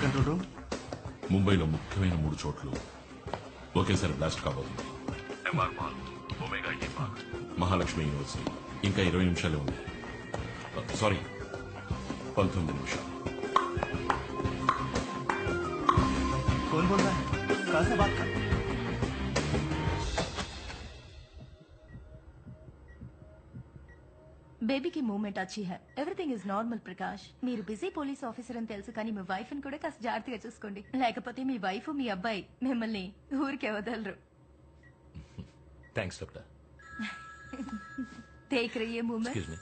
Control room. ముంబైలో ముఖ్యమైన 3 చోట్లు ఒకేసారి బ్లాస్ట్ కాబోతుంది. MR mall, Omega IT park, Mahalakshmi university. ఇంకా 20 నిమిషాలే ఉంది. సారీ, 19 నిమిషాలు. कौन बोल रहा है? कहाँ से बात कर? బేబీకి మూమెంట్ అచ్చి high. Everything is normal Prakash. మీరు బిజీ పోలీస్ ఆఫీసర్ అని తెలుసు, కానీ మీ వైఫ్ ని కూడా కాస్త జాగ్రత్తగా చూసుకోండి. లేకపోతే మీ వైఫ్ మీ అబ్బాయి మిమ్మల్ని ఊరికే వదలరు. Thanks doctor. देख रही है मूवमेंट. Excuse me.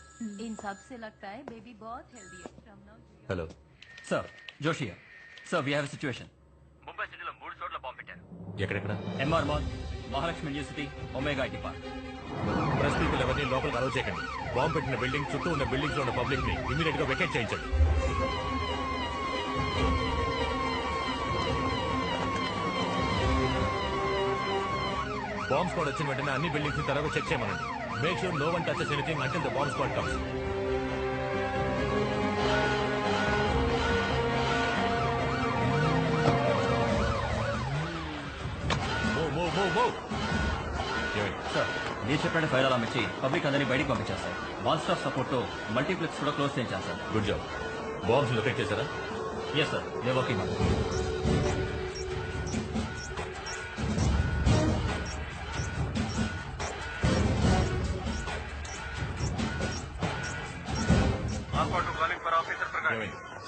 इन सब से लगता है बेबी बहुत हेल्दी है. Hello sir, Joshi sir, we have a situation. Mumbai సిటీలో 3 చోట్ల బాంబు పెట్టారు. ఎక్కడెక్కడ? MR mall, Mahalakshmi university, Omega IT park. Press people ఎవరిని లోపలికి అలౌ చేయకండి. బాంబు పెట్టిన బిల్డింగ్ చుట్టూ ఉన్న బిల్డింగ్స్ లో ఉన్న పబ్లిక్ ని ఇమీడియట్ గా వెకేట్ చేయించండి. బాంబ్ స్క్వాడ్ వచ్చిన వెంటనే అన్ని బిల్డింగ్స్ ని త్వరగా చెక్ చేయమనండి. Make sure no one touches anything until the bomb squad comes. Sir, మీరు చెప్పిన ఫైర్ అలామ్ ఇచ్చి పబ్లిక్ అందరినీ బయటికి పంపించారు సార్. వన్ స్టాప్ సపోర్ట్ తో మల్టీప్లెక్స్ కూడా క్లోజ్ చేయించాను sir. Good job. Bombs locate చేశారా? Yes sir, they working on.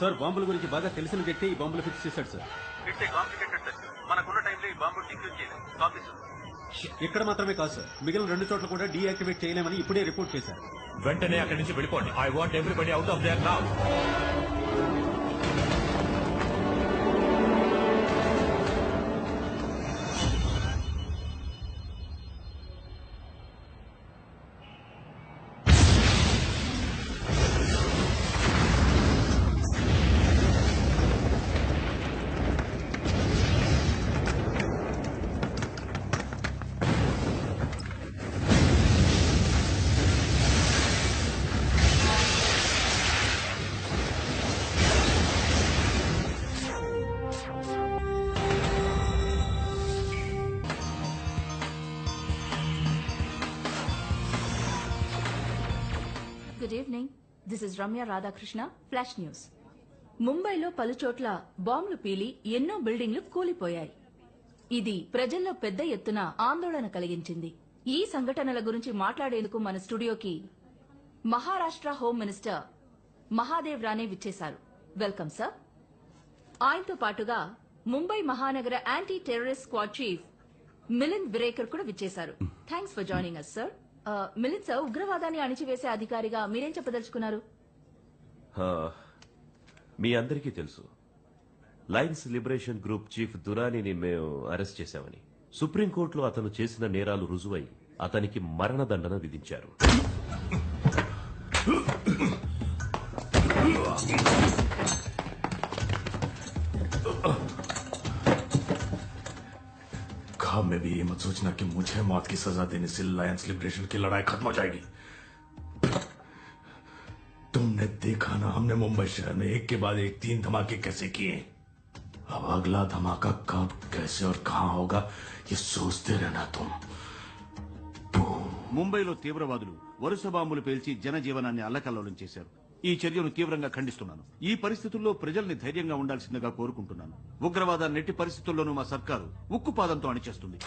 Sir, బాంబుల గురించి బాగా తెలిసిన వ్యక్తి ఈ బాంబులు ఫిక్స్ చేశాడు సార్. ఇక్కడ మాత్రమే కాదు సార్, మిగిలిన 2 చోట్ల కూడా డీయాక్టివేట్ చేయలేమని ఇప్పుడే రిపోర్ట్ చేశారు. వెంటనే అక్కడి నుంచి వెళ్ళిపోండి. I want everybody out of their now. Good evening. This is Ramya Radhakrishna, flash news. ముంబైలో పలుచోట్ల బాంబులు పీలి ఎన్నో బిల్డింగ్లు కూలిపోయాయి. ఇది ప్రజల్లో పెద్ద ఎత్తున ఆందోళన కలిగించింది. ఈ సంఘటనల గురించి మాట్లాడేందుకు మన స్టూడియోకి మహారాష్ట్ర హోమ్ మినిస్టర్ మహాదేవ్ రానే విచ్చేశారు. Welcome sir. ఆయనతో పాటుగా ముంబై మహానగర anti terrorist squad chief Milind Virekar కూడా విచ్చేశారు. Thanks for joining us sir. Milind sir, ఉగ్రవాదాన్ని అణిచివేసే అధికారిగా మీరేం చెప్పదలుచుకున్నారు? మీ అందరికీ తెలుసు, లయన్స్ లిబరేషన్ గ్రూప్ చీఫ్ దురానీని మేము అరెస్ట్ చేశామని. సుప్రీంకోర్టులో అతను చేసిన నేరాలు రుజువై అతనికి మరణదండన విధించారు. ख्वाब में भी ये मत सोचना कि मुझे मौत की सजा देने से लायंस लिबरेशन की लड़ाई खत्म हो जाएगी. तुमने देखा ना, हमने मुंबई शहर में एक के बाद एक 3 धमाके कैसे किए. अब अगला धमाका कब, कैसे और कहां होगा, ये सोचते रहना तुम. ముంబైలో తీవ్రవాదులు వరుస బాంబులు పేల్చి జనజీవనాన్ని అల్లకల్లోలం చేశారు. ఈ చర్యను తీవ్రంగా ఖండిస్తున్నాను. ఈ పరిస్థితుల్లో ప్రజల్ని ధైర్యంగా ఉండాల్సిందిగా కోరుకుంటున్నాను. ఉగ్రవాదాన్ని ఎట్టి పరిస్థితుల్లోనూ మా సర్కారు ఉక్కుపాదంతో అణిచేస్తుంది.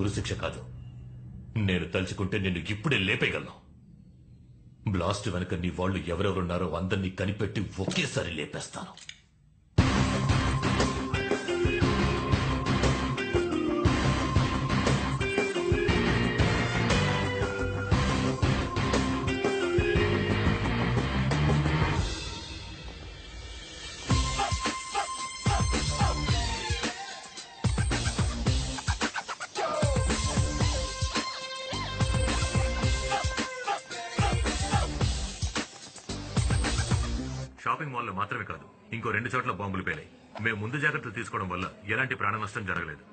ఉరి శిక్ష కాదు, నేను తలుచుకుంటే నిన్ను ఇప్పుడే లేపేయగలను. బ్లాస్ట్ వెనక నీ వాళ్ళు ఎవరెవరున్నారో అందరినీ కనిపెట్టి ఒకేసారి లేపేస్తాను. షాపింగ్ మాల్లో మాత్రమే కాదు, ఇంకో 2 చోట్ల బాంబులు పేలాయి. మేము ముందు జాగ్రత్తలు తీసుకోవడం వల్ల ఎలాంటి ప్రాణ నష్టం జరగలేదు.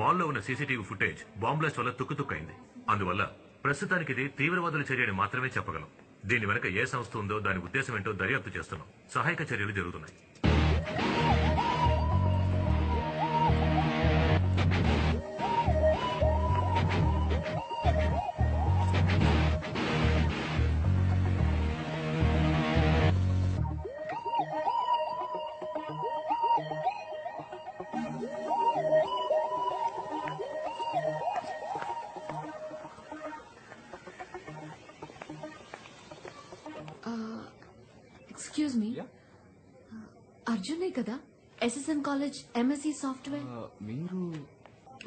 మాల్లో ఉన్న సీసీటీవీ ఫుటేజ్ బాంబ్ బ్లాస్ట్ వల్ల తుక్కుతుక్కైంది. అందువల్ల ప్రస్తుతానికి ఇది తీవ్రవాదుల చర్య అని మాత్రమే చెప్పగలం. దీని వెనక ఏ సంస్థ ఉందో దాని ఉద్దేశం ఏంటో దర్యాప్తు చేస్తున్నాం. సహాయక చర్యలు జరుగుతున్నాయి. ఎక్స్క్యూజ్ మీ, అర్జునే కదా ఎస్ఎస్ఎం కాలేజ్ ఎంఎస్సి సాఫ్ట్వేర్? మీరు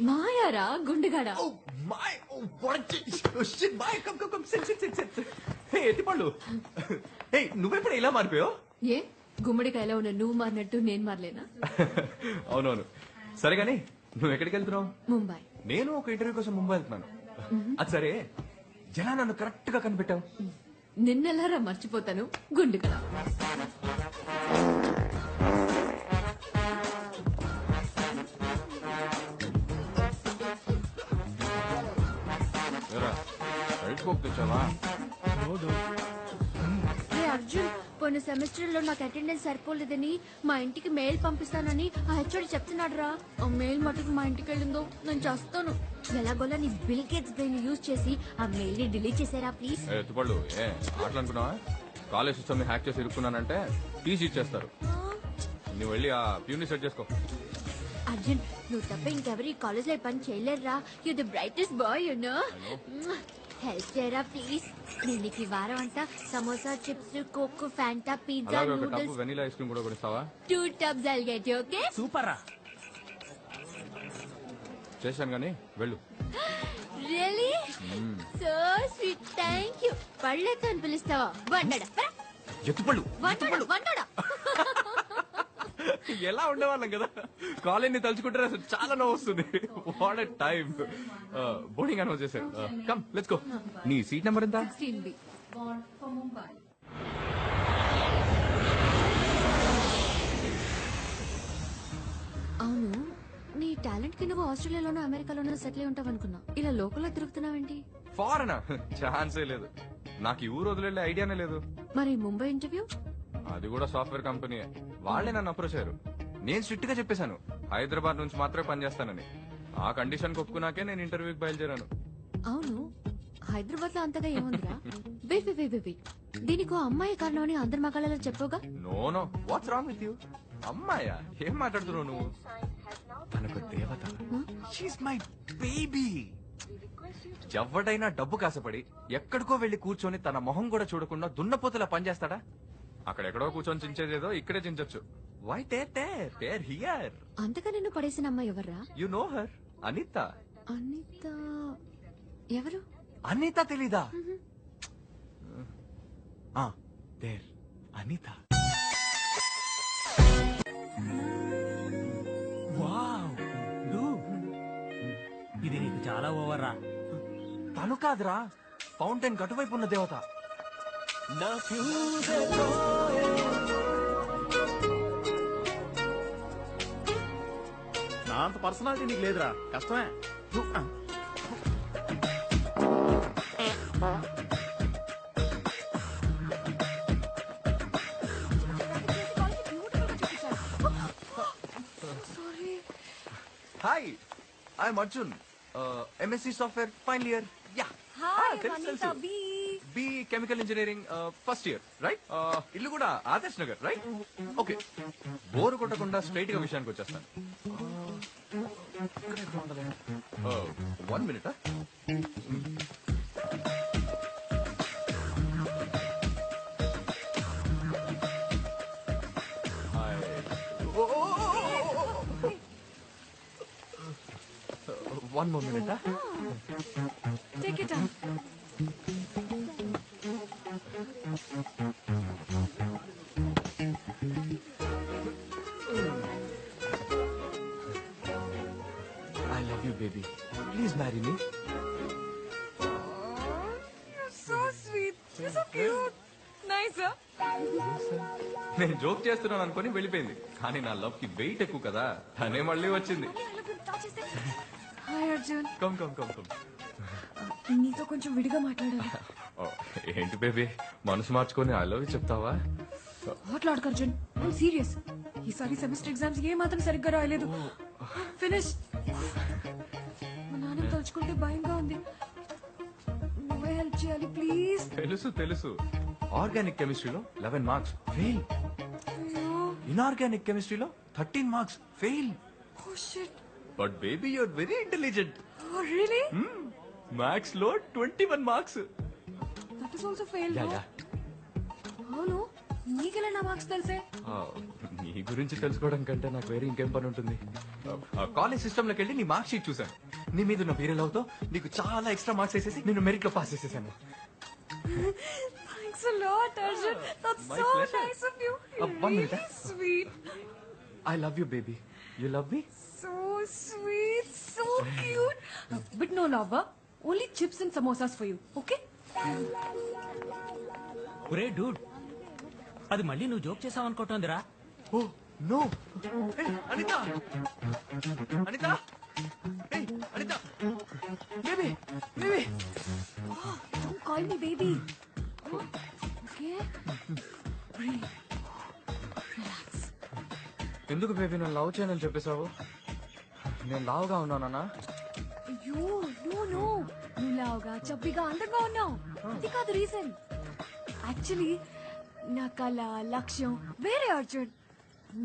మాయారా గుండెగాడా? ఎత్తిపళ్ళు నువ్వెప్పుడు ఇలా మారిపోయావు? ఏ గుమ్మడికాయలో ఉన్న నువ్వు మారినట్టు నేను మారలేనా? అవునవును, సరే గాని నువ్వు ఎక్కడికి వెళ్తున్నావు? ముంబై. నేను ఒక ఇంటర్వ్యూ కోసం ముంబై వెళ్తున్నాను. అది సరే, ఎలా నన్ను కరెక్ట్ గా కనిపెట్టావు? నిన్నెలారా మర్చిపోతాను గుండెగడ. అర్జున్, పోయిన సెమిస్టర్ లో నాకు అటెండెన్స్ సరిపోలేదని మా ఇంటికి మెయిల్ పంపిస్తానని ఆ హెచ్ఓడి చెప్తున్నాడు రా. ఆ మెయిల్ మటుకు మా ఇంటికి వెళ్ళిందో నేను చేస్తాను. ఎలాగోలా నీ బిల్ గేట్స్ బ్రెయిన్ యూజ్ చేసి ఆ మెయిల్ ని డిలీట్ చేసారా ప్లీజ్. ఎత్తుపళ్ళు మాట్లాడుకున్నావా? కాలేజ్ సిస్టమ్ ని హ్యాక్ చేసి ఇరుక్కున్నానంటే టీసీ ఇచ్చేస్తారు. నువ్వు వెళ్ళి ఆ ప్యూని సెట్ చేసుకో. అర్జున్, నువ్వు తప్ప ఇంకెవరు ఈ కాలేజ్ లో పని చేయలేరురా. You the brightest boy you know. Help చేయరా ప్లీజ్. నేను నీకు ఈ వారం అంతా samosa, chips, coke, Fanta, pizza, noodles, vanilla ice cream కూడా కొనిస్తావా? 2 tubs I'll get you, okay? Super రా. చేశాను గానీ వెళ్ళు. Really? So sweet. Thank you. పళ్ళతో అని పిలుస్తావా? వండడా ఎత్తుపళ్ళు వండడా. ఎలా ఉండేవాళ్ళం కదా. కాలేజ్ ని తలుచుకుంటే అసలు చాలా నవ్వు వస్తుంది. What a time. Boarding announce చేశారు. Come let's go. నీ సీట్ నెంబర్ ఎంత? 16B. Born for Mumbai. అవును, నీ టాలెంట్ కి నువ్వు ఆస్ట్రేలియాలోనో అమెరికాలోనో సెటిల్ అయి ఉంటావు అనుకున్నా. ఇలా లోకల్లో తిరుగుతున్నావేంటి? ఫారెనా? ఛాన్సే లేదు. నాకు ఈ ఊరు వదిలే ఐడియానే లేదు. మరి ముంబై ఇంటర్వ్యూ? అది కూడా సాఫ్ట్వేర్ కంపెనీ. వాళ్లే నన్ను అప్రోచ్ అయ్యారు. నేను స్ట్రిక్ట్ గా చెప్పేశాను హైదరాబాద్ నుంచి మాత్రమే పనిచేస్తానని. ఆ కండిషన్ ఒప్పుకున్నాకే నేను ఇంటర్వ్యూకి బయలుదేరాను. అవును, హైదరాబాద్ లో అంతగా ఏముందిరా? వెయిట్ వెయిట్ వెయిట్, దీనికి అమ్మాయి కారణం అని అందరి మగాళ్ళలో చెప్పవుగా? No no, what's wrong with you? అమ్మాయా? ఏం మాట్లాడుతున్నావు నువ్వు? తనకు దేవత. She's my baby. ఎవడైనా డబ్బు కాసపడి ఎక్కడికో వెళ్లి కూర్చొని తన మొహం కూడా చూడకుండా దున్నపోతులా పనిచేస్తాడా? అక్కడెక్కడో కూర్చొని చించేదేదో ఇక్కడే చించొచ్చు. Why tear here. అంతగా నిన్ను పడేసిన అమ్మాయి ఎవర్రా? You know her, Anitha. Anitha ఎవరు? అనిత తెలీదా? దేర్ అనిత. వావ్, ఇది నీకు చాలా ఓవర్ రా. తను కాదురా, ఫౌంటైన్ కటువైపు ఉన్న దేవత. నా అంత పర్సనాలిటీ నీకు లేదురా, కష్టమే. Hi, I'm Arjun, MSc software final year. Yeah, B chemical engineering first year, right? ఇల్లు కూడా Adarsh Nagar, right? Okay, bore కొట్టకుండా స్ట్రైట్ గా విషయానికి వచ్చేస్తాను. 1 minute. One more minute. Take it on. I love you, baby. Please marry me. You're so sweet. You're so cute. Nice, huh? నేను joke చేస్తున్నాను అనుకుని వెళ్ళిపోయింది, కానీ నా లవ్ కి వెయిట్ ఎక్కువ కదా, తనే మళ్ళీ వచ్చింది. Hi Arjun. Come come come come. నీతో కొంచెం విడిగా మాట్లాడాలి. ఏంటి బేబీ, మనసు మార్చుకొని ఐ లవ్ యూ చెప్తావా? మాట్లాడు అర్జున్, ఐమ్ సీరియస్. ఈసారి సెమిస్టర్ ఎగ్జామ్స్ ఏ మాత్రం సరిగ్గా రాయలేదు. ఫినిష్. మా నాన్న తలుచుకుంటే భయంగా ఉంది. నువ్వే హెల్ప్ చేయాలి ప్లీజ్. తెలుసు. ఆర్గానిక్ కెమిస్ట్రీలో 11 మార్క్స్ ఫెయిల్. ఇన్ఆర్గానిక్ కెమిస్ట్రీలో 13 marks fail. Oh shit. But baby you are very intelligent. Oh really? Maths లో 21 marks. That is also fail. Yeah. అవును, నీకెలా నా మార్క్స్ తెలిసే? నీ గురించి తెలుసుకోవడం కంటే నాకు వేరే ఇంకేం పని ఉంటుంది. కాలేజ్ సిస్టమ్ లోకి వెళ్ళి నీ మార్క్ షీట్ చూసాను. నీ మీద ఉన్న పీరియడ్ అవుతో నీకు చాలా ఎక్స్ట్రా మార్క్స్ వేసేసి నేను మెరిట్ లో పాస్ చేసేసాను. Thanks a lot, Arjun. That's My so pleasure. nice of you. One minute. Really sweet. I love you, baby. You love me? So sweet, so cute. But no love, only chips and samosas for you, okay? ఒరే dude, అది మళ్ళీ నువ్వు joke చేసావు అనుకుంటోందిరా. Oh no. Anitha, Anitha, Anitha, baby, baby. Oh, don't call me baby. Okay? Breathe. Relax. ఎందుకు baby నన్ను love చేయనని చెప్పేశావు? నేను లావుగా ఉన్నానా? అయ్యో నో నువ్వు లావుగా చబ్బిగా అందంగా ఉన్నావు. అది కాదు రీజన్. యాక్చువల్లీ నా కళ లక్ష్యం వేరే అర్జున్.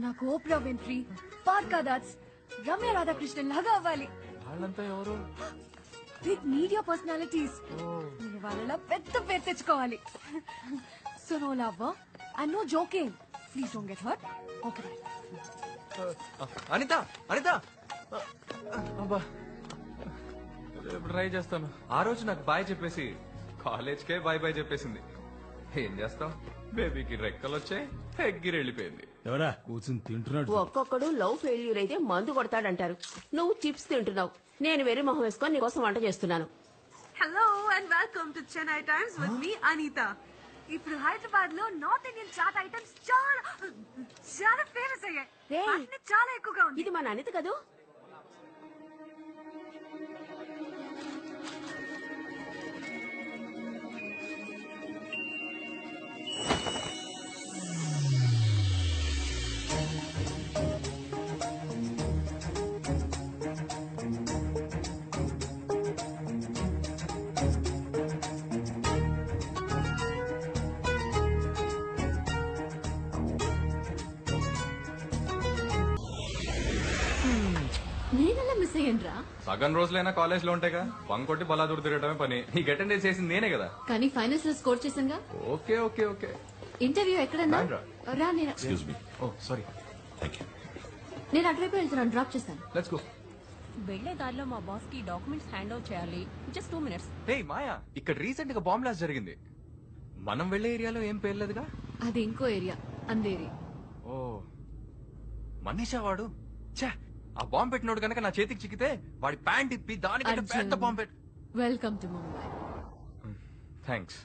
నాకు ఓప్రా విన్ఫ్రీ, పార్కా దాస్, రమ్య రాధాకృష్ణన్ లాగా అవ్వాలి. వాళ్ళంతా ఎవరు? Big media personalities. నేను వాళ్ళలా పెద్ద పేరు తెచ్చుకోవాలి. So no love and no joking. Please don't get hurt. Okay bye. Anitha, Anitha. అబ్బా, రేపు ట్రై చేస్తాను. ఆ రోజు నాకు బాయ్ చెప్పేసి కాలేజ్కే బాయ్ బాయ్ చెప్పేసింది. ఏం చేస్తాం, బేబీకి రెక్కలు వచ్చాయి, ఎగ్గిరి వెళ్ళిపోయింది. ఎవరా కూర్చుని తింటున్నాడు? ఒక్కొక్కడు లవ్ ఫెయిల్యూర్ అయితే మందు కొడతాడంటారు. నువ్వు చిప్స్ తింటున్నావు, నేను వెర్రి మొహం వేసుకొని నీకోసం వంట చేస్తున్నాను. Hello and welcome to Chennai Times with me Anitha. ఇప్పుడు హైదరాబాద్ లో నార్త్ ఇండియన్ చాట్ ఐటమ్స్ చాలా ఫేమస్ అయ్యాయి. వాటిని చాలా ఎక్కువగా ఉంది. ఇది మన అనిత కదూ? నేనెలా మిస్ అయ్యానురా? సగం రోజులైనా కాలేజ్ లో ఉంటాయిగా, పంకొట్టి బలాదూరు తిరగటమే పని. నీకు అటెండెన్స్ చేసింది నేనే కదా. కానీ ఫైనల్స్ లో స్కోర్ చేసాంగా. Okay okay okay. ఇంటర్వ్యూ ఎక్కడన్నా? Bandra. రా నేను. Excuse me. Oh sorry. Thank you. నేను అటువైపు వెళ్తున్నాను, డ్రాప్ చేస్తాను. Let's go. వెళ్లే దారిలో మా బాస్ కి డాక్యుమెంట్స్ హ్యాండ్ ఓవర్ చేయాలి. Just 2 minutes. హే మాయా, ఇక్కడ రీసెంట్ గా బాంబ్ బ్లాస్ట్ జరిగింది. మనం వెళ్లే ఏరియాలో ఏం పేర్లేదుగా? అది ఇంకో ఏరియా, అందేరి. ఓ మనీషా వాడు. ఛా, ఆ బాంబ్ పెట్టినోడు కనుక నా చేతికి చిక్కితే వాడి ప్యాంట్ ఇప్పి దానికంటే పెద్ద బాంబ్ పెట్టి. Welcome to Mumbai. Thanks.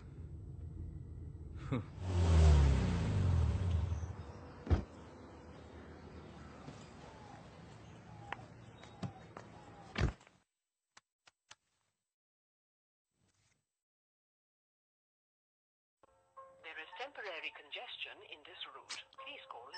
There is temporary congestion in this route. Please call.